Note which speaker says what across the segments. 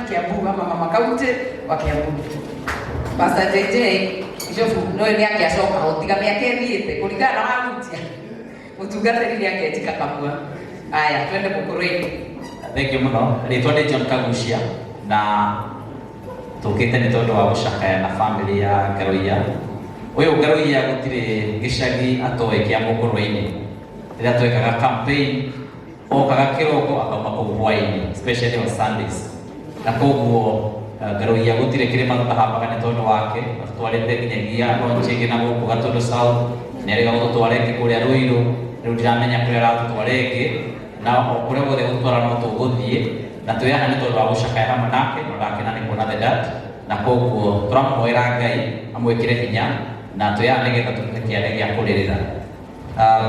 Speaker 1: Kiambu ama mama kaunti wa Kiambu. Pastor JJ ijofu no ni yake asoka hotiga miaka ĩthiĩte kulingana na wagutia utungatĩri yake etika kamua. Aya twende Mukurweini.
Speaker 2: Thank you muno. Ritwa ni John Kagucia na tukite ni tondu wa gucakaya na family ya Garoia. Uyu Garoia gutire gicagi atoe kia Mukurweini. Ila twekaga campaign okaga kiroko akoma kuhwaini especially on Sundays. Na koguo Garoia gutire kirima tutahambaga ni tondu wake twarete kinyagia ronchege na guku Gatundu South nerega gutwareke kuria Ruiru riu ndiramenya kuria ratutwareke na kuria gothe gutwara no tuguthie na tuyana ni tondu wa gucakaya hamwe nake nake na ni kuona the dad na koguo turamuhoera Ngai amwikire hinya na tuyana nigetha tutuke kiane gia kuririra.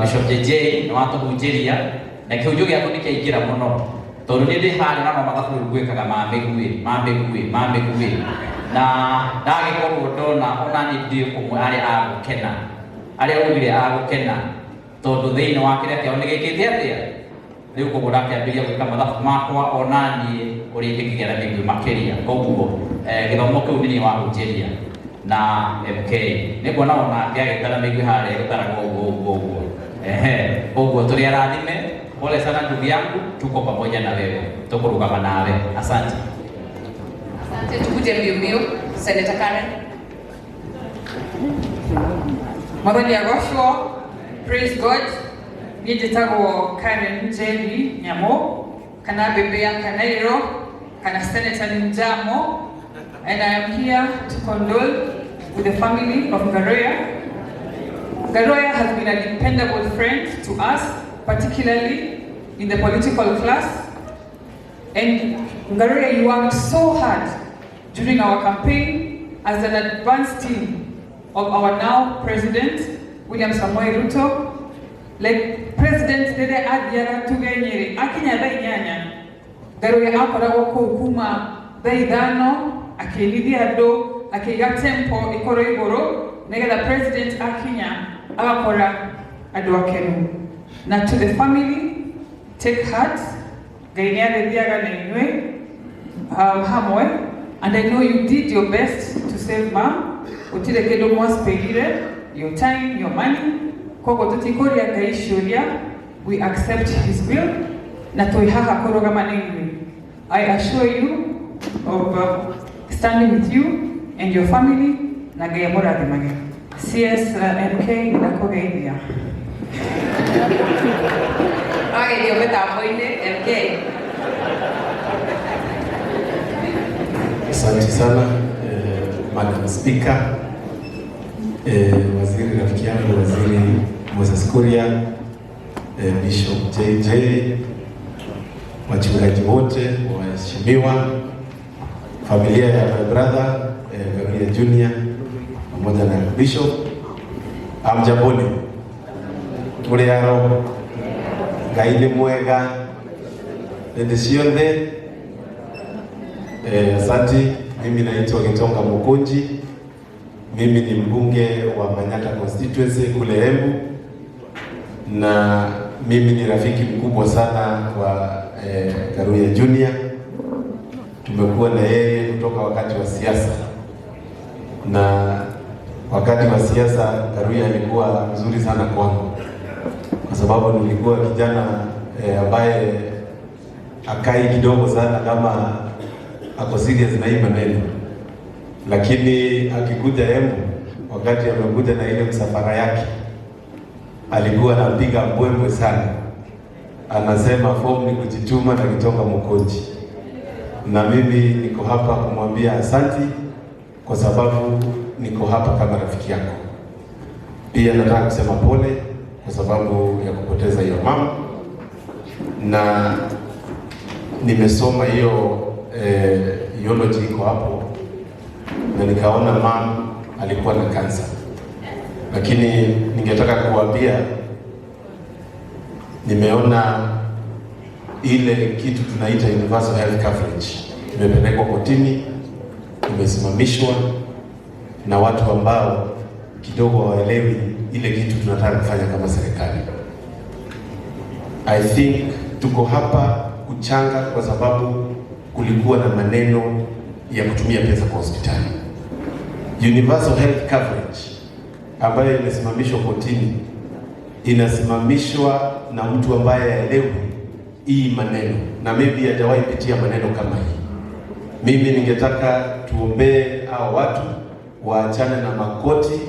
Speaker 2: Bishop JJ no atuhunjiria na kiujo giako ni kiingira muno tondu ni ndi hari na no mathabu gwikaga mambegue na ndagikorwo ndona ona ni ndi kumwe ari agukena ari augire agukena tondu thiini wa kiria kiao ni gikite atia riu koguo ndakiambiria gwika mathabu makwa onani uri ngigera migui makiria koguo githomo kiu ni wahunjiria na MK ni kuona ona ngiagitara migui hari gutaraga uguo koguo turi arathime. Pole sana ndugu yangu, tuko pamoja na wewe, tukurugama nawe. Asante.
Speaker 1: Asante, tukuje mbio Senator Karen. Mwathani agocwo, praise God. Niĩ njĩtagwo Karen Njeri Nyamo, kana bebe ya Kanairo, kana Senator Njamo, and I am here to condole with the family of Garoia. Garoia has been a dependable friend to us, particularly in the political class. And Garoia, you worked so hard during our campaign as an advance team of our now President, William Samoei Ruto. Like President Dede Adiara Tugenyere, akinya nyanya. Garoia akoragwo kũu kuma thaa ithano, akĩlithia andũ, akĩiga tempo ikoro igũrũ, nigetha President akinya agakora andũ akenu. Na to the family, take heart, Ngai nĩarĩthiaga na inyuĩ hamwe, and I know you did your best to save mom. Gũtirĩ kĩndũ mwaspĩire, your time, your money. Koguo tũtikũria Ngai ciũria, we accept his will, na twĩ haha kũrũgama na inyuĩ. I assure you of standing with you and your family, na Ngai amũrathimage. CS MK ndakũgeithia. Ndio mitambo-inĩ MK.
Speaker 3: Asante sana Madam Speaker, waziri rafiki yangu Waziri Moses Kuria, Bishop JJ, wachungaji wote, waheshimiwa, familia ya my brother Gabriel Junior pamoja na Bishop, amjamboni muri yaro Ngai nĩ mwega hĩndĩ ciothe. Asante. Mimi naitwa Gitonga Mukunji. Mimi ni mbunge wa Manyata constituency kule Embu, na mimi ni rafiki mkubwa sana wa Garoia Junior. Tumekuwa na yeye kutoka wakati wa siasa, na wakati wa siasa Garoia alikuwa mzuri sana kwangu, kwa sababu nilikuwa kijana ambaye akai kidogo sana kama ako serious na hii maneno, lakini akikuja Embu, wakati amekuja na ile msafara yake, alikuwa anapiga mbwembwe sana, anasema form ni kujituma na Gitonga Mukunji, na mimi niko hapa kumwambia asanti, kwa sababu niko hapa kama rafiki yako. Pia nataka kusema pole kwa sababu ya kupoteza hiyo mama, na nimesoma hiyo eulogy iko hapo, na nikaona mama alikuwa na kansa, lakini ningetaka kuambia nimeona ile kitu tunaita universal health coverage imepelekwa kotini, imesimamishwa na watu ambao kidogo hawaelewi ile kitu tunataka kufanya kama serikali. I think tuko hapa kuchanga kwa sababu kulikuwa na maneno ya kutumia pesa kwa hospitali. Universal health coverage ambayo imesimamishwa kotini, inasimamishwa na mtu ambaye haelewi hii maneno na maybe hajawahi pitia maneno kama hii. Mimi ningetaka tuombee hao watu waachane na makoti,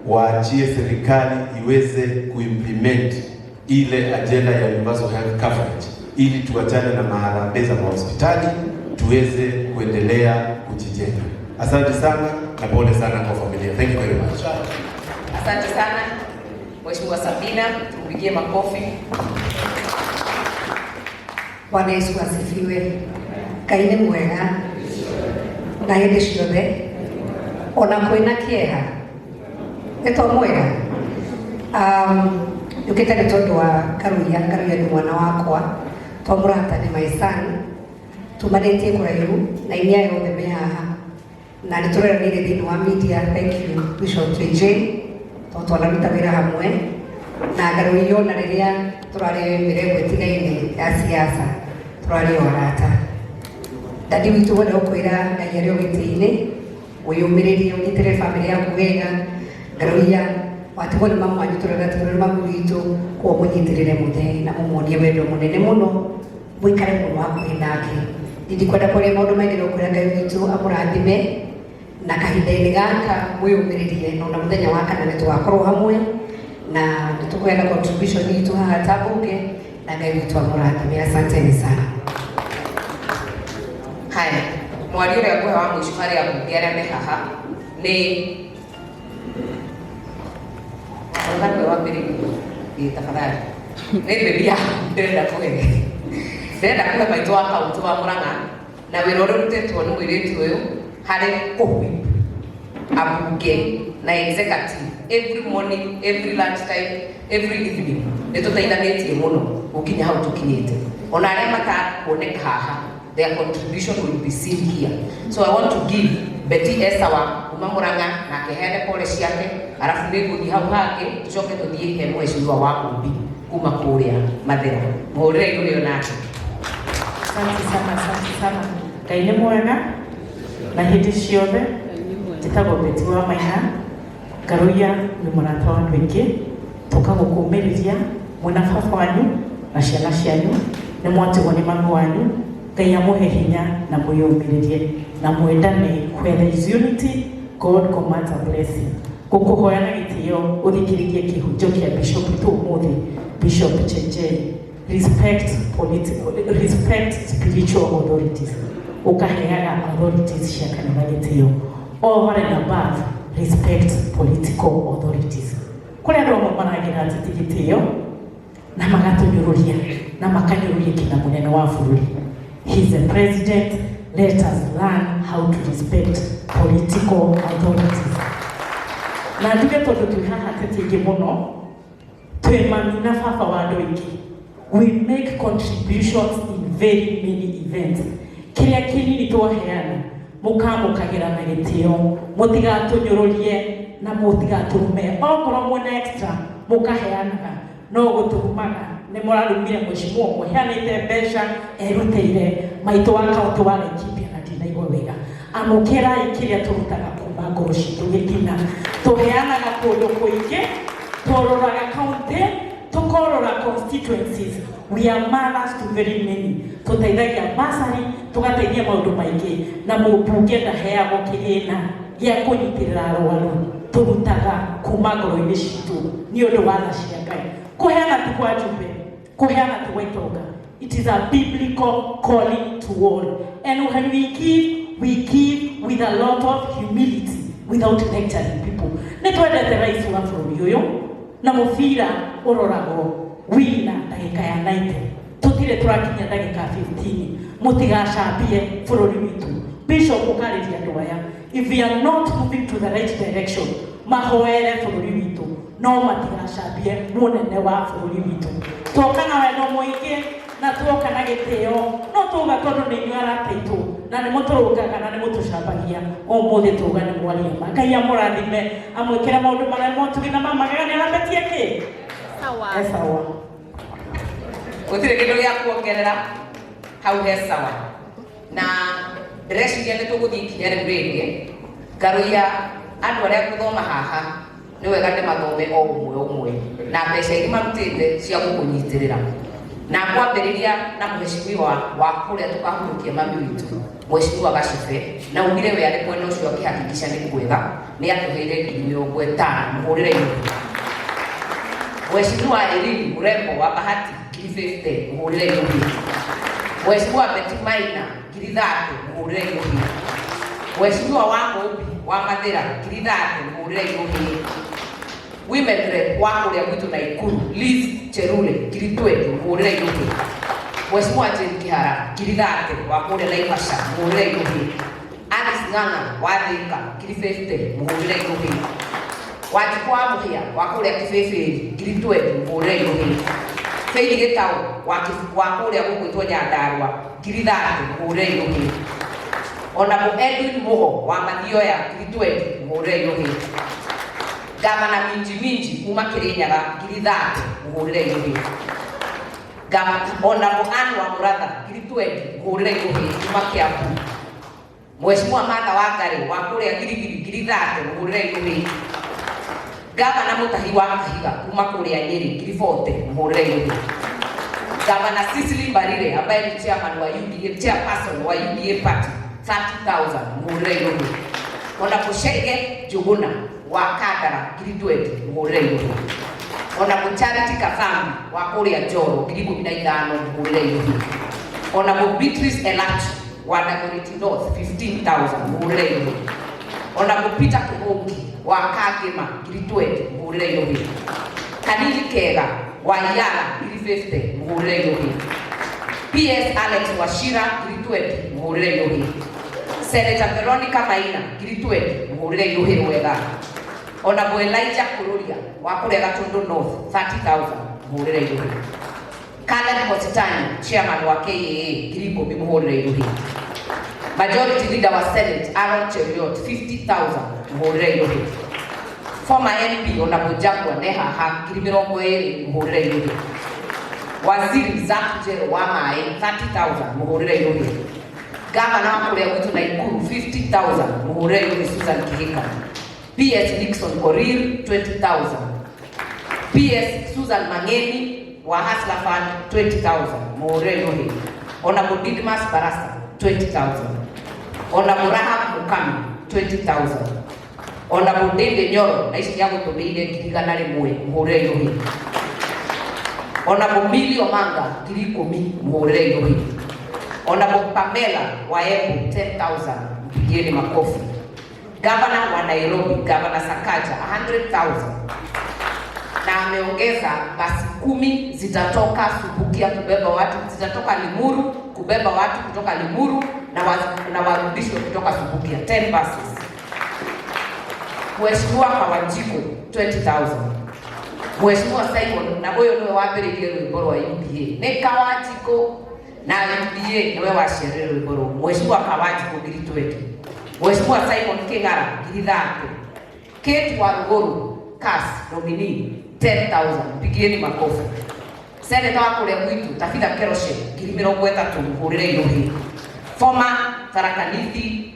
Speaker 3: waachie serikali iweze kuimplement ile agenda ya universal health coverage, ili tuachane na maharambee za hospitali, tuweze kuendelea kujijenga. Asante sana na pole sana kwa familia. Thank you very much.
Speaker 4: Asante sana Mheshimiwa Sabina, tumpigie makofi.
Speaker 5: Bwana Yesu asifiwe. Ngai nĩ mwega na hĩndĩ ciothe ona kwĩna kĩeha nĩ to mwega. Njũkĩte nĩ tondũ wa Karuya nĩ mwana wakwa, to mũrata nĩ my son, tumanĩtie kũraihu na inya yothe me haha na nĩ tũreranĩire thĩinĩ wa media. Thank you Bishop JJ, tondũ twanaruta wĩra hamwe na Karuya ona rĩrĩa tũrarĩ mĩrengo ĩtigaine ya siasa tũrarĩ orata. Dadi witũ wothe ũkwĩra Ngai arĩ o gĩtĩ-inĩ, wĩyũmĩrĩrie ũnyitĩre famĩlĩ yaku wega. Karuya watigwo nĩ mamu wanyu tũrĩra mamu witũ, kwa mũnyitĩrĩre mũthe na mũmuonie wendo mũnene mũno, mũikare mũno hakuhĩ nake. Ndikwenda kũrĩa maũndũ maingĩ no kwĩra Ngai witũ amũrathime na kahinda-inĩ gaka mwĩyũmĩrĩrie, na ona mũthenya wa kana nĩ tũgakorwo hamwe na nĩ tũkũheana contribution itũ haha ta mbunge na Ngai witũ amũrathime. Asanteni sana.
Speaker 4: Haya, mwari ũrĩa ngũhe wa mũico harĩ ambunge arĩa me haha nĩ Mwathani wa mbere tafadhali. Nĩ bebia ndĩrenda kũhe maitũ wa kaunti wa Murang'a na wĩra ũrĩa ũrutĩtwo nĩ mũirĩtu ũyũ harĩ kũhũi ambunge na executive every morning, every lunch time, every evening. Nĩ tũteithanĩtie mũno gũkinya hau tũkinyĩte. Ona arĩa matakuoneka haha, their contribution will be seen here. So I want to give Betty Esawa kuma Murang'a na keheane pole ciake, arafu nĩngũthiĩ hau hangĩ tũcoke tũthiĩ he mheshimiwa wa Kumbi kuma kũrĩa Mathĩra. Mũhũrĩre igũrũ nake.
Speaker 6: Asante sana. Ngai nĩ mwega na hĩndĩ ciothe. Njĩtagwo Betty wa Maina. Karuya nĩ mũrata wa andũ aingĩ, tũkagũkũmĩrĩria mwĩna baba wanyu na ciana cianyu, nĩ mwatigwo nĩ mami wanyu. Ngai amũhe hinya na mwĩyũmĩrĩrie na mwendane. Where there is unity, God commands a blessing. Gũkũhoya na gĩtĩo ũthikĩrĩrie kĩhunjio kĩa Bishop witũ ũmũthĩ, Bishop JJ. Respect spiritual authorities. Ũkaheaga authorities cia kanitha gĩtĩo. Over and above, respect political authorities. Kũrĩ andũ amwe maragĩra atĩ gĩtĩo na magatũnyũrũria na makanyũrũria kinya mũnene wa bũrũri. He's the president. Let us learn how to respect political authorities. Na nduge tondũ twĩ haha tĩtingĩ mũno, twĩ mami na baba wa andũ aingĩ. We make contributions in very many events. Kĩrĩa kĩnini twaheana, mũkamũkagĩra na gĩtĩo, mũtigatũnyũrũrie na mũtigatũrume. Okorwo mwĩna extra, mũkaheanaga, no gũtũrumaga. Nĩ mũrarumire mheshimiwa ũmwe heanĩte mbeca erutĩire maitũ wa kaunti wa Laikipia na ndinaigua wega. Amũkĩrai kĩrĩa tũrutaga kuma ngoro citũ gĩkina. Tũheanaga kũndũ kũingĩ, tũroraga kaunti, tũkorora constituencies. We are mothers to very many. Tũteithagia bursary, tũgateithia maũndũ maingĩ na mũmbunge ndaheagwo kĩgĩna gĩa kũnyitĩrĩra arũaru. Tũrutaga kuma ngoro-inĩ citũ nĩ ũndũ wa tha cia Ngai. Kũheana ti kwa njumbe, kũheana ti gwa itonga. It is a biblical calling to all. And when we give with a lot of humility without lecturing people. Nĩ twendete rais wa bũrũri ũyũ na mũbira ũroragwo wina ndagĩka ya 90. Tũtirĩ tũrakinya ndagĩka 15. Mũtigacambie bũrũri witũ. Bishop ũkarĩria andũ aya, if we are not moving to the right direction, mahoere bũrũri witũ, no matigacambie mũnene wa bũrũri witũ. Tuoka na wendo mũingĩ na tuoka na gĩtĩo, no tuga tondũ nĩ inyuĩ arata aitũ na nĩ mũtũrũngaga na nĩ mũtũcambagia. Ũmũthĩ tuga nĩ mwaria ma. Ngai amũrathime, amwĩkĩre maũndũ marĩa motugi na mamagegania arabetie kĩ? Sawa.
Speaker 4: Gũtirĩ kĩndũ gĩa kuongerera hau he sawa. na ndĩreciria nĩ tũgũthiĩ ikinya rĩu rĩngĩ ngaruia andũ arĩa gũthoma haha nĩ wega ndĩmathome o ũmwe na mbeca iria marutĩte cia gũkũnyitĩrĩra na kwambĩrĩria na mheshimiwa wa kũrĩa tũkahurũkia mami witũ Mheshimiwa Gacibe na ugire we arĩ mwena ũcio akĩhakikisha nĩ kwega nĩ atũheire 50,000 mũhũrĩre-inĩ. Mheshimiwa Elimu Mrembo wa Bahati 50 mũhũrĩre-inĩ. Mheshimiwa Betty Maina 30 mũhũrĩre-inĩ. Mheshimiwa wa Ngũmbi wa Mathĩra 30 mũhũrĩre-inĩ. Women Rep wa kũrĩa gwitũ Naikuru Liz Cherule 20 mũhũrĩre-inĩ. Mheshimiwa Jane Kihara 30 wa kũrĩa Naivasha mũhũrĩre-inĩ. Alice Ng'ang'a wa Thika 50 mũhũrĩre-inĩ. Wanjikũ wa Mũhĩa wa kũrĩa Kĩbĩbĩri 20 mũhũrĩre-inĩ. Faith Gĩtaũ wa kũrĩa gũgwĩtwo Nyandarua 30 mũhũrĩre-inĩ. Honorable Edwin Mugo wa Mathioya 20 mũhũrĩre-inĩ. Gavana Minji kuma Kirinyaga 30 mũhũrĩre-inĩ. Honorable Anne wa Mũratha 20 mũhũrĩre-inĩ kuma Kiambu. Mheshimiwa Martha Wangari wa kũrĩa Girigiri 30 mũhũrĩre-inĩ. Gavana Mutahi wa Kahiga kuma kũrĩa Nyeri 40 mũhũrĩre-inĩ. Gavana Cecily Mbarire ambaye ni chairperson wa UDA party 30,000 mũhũrĩre-inĩ. Honorable Shege Njuguna wa Kandara 20 mũhũrĩre-inĩ. Honorable Charity Kathambi wa kũrĩa Njoro 15,000 mũhũrĩre-inĩ. Honorable Beatrice Elachi wa Dagoretti North 15,000 mũhũrĩre-inĩ. Honorable Peter Kĩhũngi wa Kagema 20 mũhũrĩre-inĩ. Kanini Kega wa Yala 50 mũhũrĩre-inĩ. PS Alex Wachira 20 mũhũrĩre-inĩ. Senator Veronica Maina 20 mũhũrĩre-inĩ wega. Honorable Elijah Kururia wa kũrĩa Gatundu North 30,000 mũhũrĩre-inĩ. Caleb Kositani chairman wa KAA 10 mũhũrĩre-inĩ. Majority Leader wa Senate Aaron Cheruiyot 50,000 mũhũrĩre-inĩ. Former MP Honorable Jagwa Nehaha 20 mũhũrĩre-inĩ. Waziri Zach Jero wa Maĩ 30,000 mũhũrĩre-inĩ. Gavana wa kũrĩa gwitũ Naikuru 50,000 mũhũrĩre-inĩ Susan Kihika. PS Nixon Korir 20,000. PS Susan Mangeni wa Hustler Fund 20,000 mũhũrĩre-inĩ. Honorable Didmas Barasa 20,000. Honorable Rahab Mukami 20,000. Honorable David Nyoro na ici ya gũtũmĩire 100,000 mũhũrĩre-inĩ. Honorable Millie Omanga 10,000 mũhũrĩre-inĩ. Honorable Pamela wa Embu 10,000 mpigieni makofi. Gavana wa Nairobi Gavana Sakaja 100,000 na ameongeza basi 10 zitatoka Subukia kubeba watu, zitatoka Limuru kubeba watu kutoka Limuru na warudishwe kutoka Subukia 10 buses. Mheshimiwa Kawanjiko 20,000. Mheshimiwa Simon na huyo ndio wambĩrĩirie rwĩmbo rwa UDA nĩ Kawanjiko na UDA niwe waciarire rwĩmbo rũu. Mheshimiwa Kawanjiko 20. Mheshimiwa Simon King'ara 30,000. Kate Waruguru CAS nominee 10,000 pigieni makofi. Senator wa kũrĩa gwitũ Tabitha Keroshe 30,000 mũhũrĩre-inĩ. Former Tharaka Nithi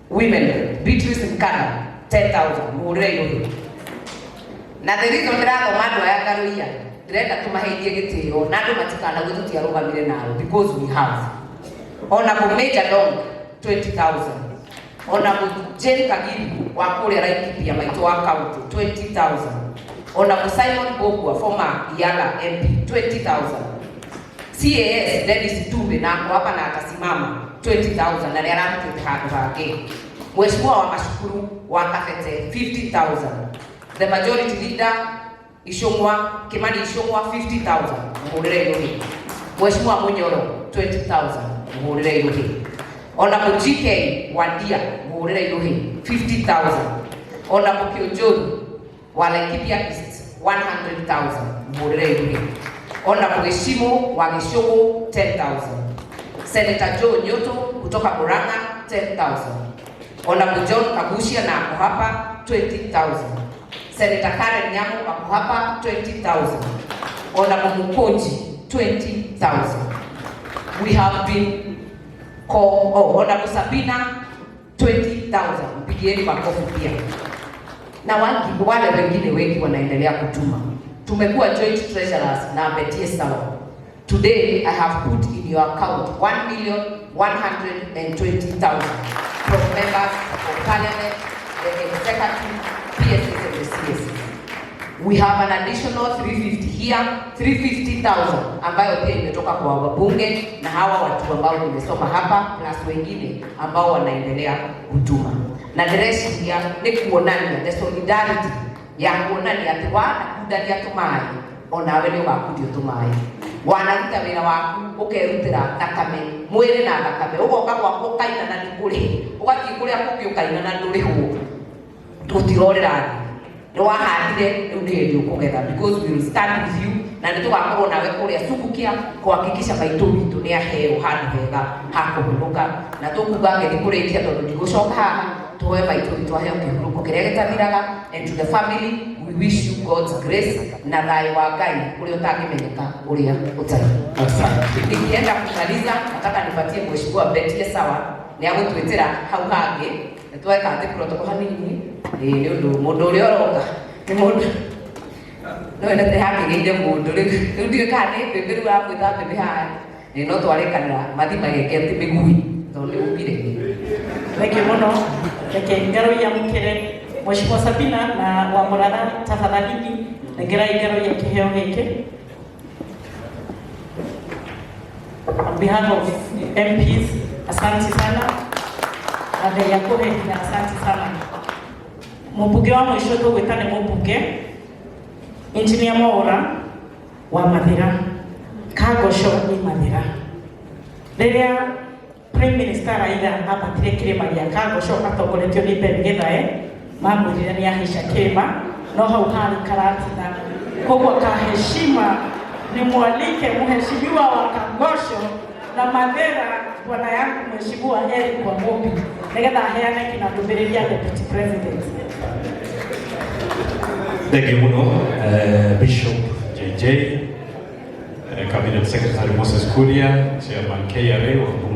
Speaker 4: Women Beatrice Nkana 10,000 mũhũrĩre-inĩ. Na thirikari ndĩrathoma andũ aya Ngaruiya ndĩrenda tũmaheithie gĩtĩo na andũ matikanague tũtiarũgamire nao because we have. Honorable Major Dong 20,000. Honorable Jane Kagiru wa kũrĩa Laikipia maitũ wa county 20,000. Honorable Simon Bogwa former Yala MP 20,000. CAS Dennis Tumbe na ako hapa na atasimama 20,000 na nĩaramutĩte handũ hangĩ. Mheshimiwa wa Mashukuru wa Kabete 50,000. The majority leader Kimani Ichung'wa 50,000 mũhũrĩre-inĩ. Mheshimiwa Munyoro 20,000 mũhũrĩre-inĩ. Honorable GK Wandia mũhũrĩre-inĩ 50,000. Honorable Kĩũnjũru wa Laikipia East 100,000 mũhũrĩre-inĩ. Honorable Gĩchimũ wa Gĩchũgũ 10,000. Senator Joe Nyoto kutoka Murang'a 10,000. Honorable John Kabushia na ako hapa 20,000. Senator Karen Nyamu ako hapa 20,000. Honorable Mukonji 20,000. We have been Honorable Sabina 20,000, mpigieni makofi pia. Na wale wengine wengi wanaendelea kutuma. Tumekuwa joint treasurers na ametie sawa. Today I have put in your account 1,120,000 from members of parliament, the executive, PSS and the CSS. We have an additional 350 here, 350,000 ambayo pia imetoka kwa wabunge na hawa watu ambao nimesoma hapa plus wengine ambao wanaendelea kutuma. Na the rest ya ni kuonania the solidarity ya kuonania ati wana kudalia tumai ona wale wakudio tumai wanaruta wira waku ukerutira thakame mwire na thakame ugoka gwako kaina na ndikuri ugathii kuria kungio kaina na nduri hu tutirorera ni wahandire riu ni ndio kugetha because we will stand with you na nĩ tũgakorwo nawe kũrĩa Subukia kuhakikisha maitũ witũ nĩ aheo handũ hega ha kũhurũka na tũkuga ngĩthiĩ kũrĩkia tondũ ndigũcoka haha tuwe maitũ witũ aheo kĩhurũko kĩrĩa gĩtathiraga. And to the family we wish you God's grace na thayũ wa Ngai ũrĩa ũtangĩmenyeka ũrĩa ũtarĩ.
Speaker 3: Asante.
Speaker 4: Nikienda kumaliza nataka nipatie mheshimiwa Betie sawa nĩ agũtwĩtĩra hau hangĩ tweka atĩ protocol hanini nĩ ũndũ mũndũ ũrĩa ũroka nĩ mũndũ no enda te hangĩrĩire mũndũ rĩu ndiũĩ kana nĩ mbĩmbĩrĩ wa gwĩthamba mĩhaya no twarekanĩra mathi magekete mĩgui tondũ nĩ umire.
Speaker 6: Thengiũ mũno. Reke ngaroia mũkĩre Mheshimiwa Sabina na wa Mũratha tafadhalini nengerai ngaroia kĩheo gĩkĩ. On behalf of MPs, asante sana. Ade yakohe na asante sana. Mũmbunge wa mũico tũgwĩta nĩ mũmbunge Engineer Mwaura wa Mathira, Kagoco ni Mathira. Rĩrĩa Prime Minister Raila abatire kĩrĩma gĩa Kagoco atongoretio nĩ Ben Githae mamwĩrire nĩ ahaica kĩrĩma no hau harĩ karatina. Koguo kaheshima ni mwalike mheshimiwa wa Kagoco na Mathira bwana yangu Mheshimiwa Eric Wamumbi nigetha aheane kinandũmĩrĩria Deputy President.
Speaker 7: Thank you muno, Bishop JJ, Cabinet Secretary Moses Kuria, Chairman KRA.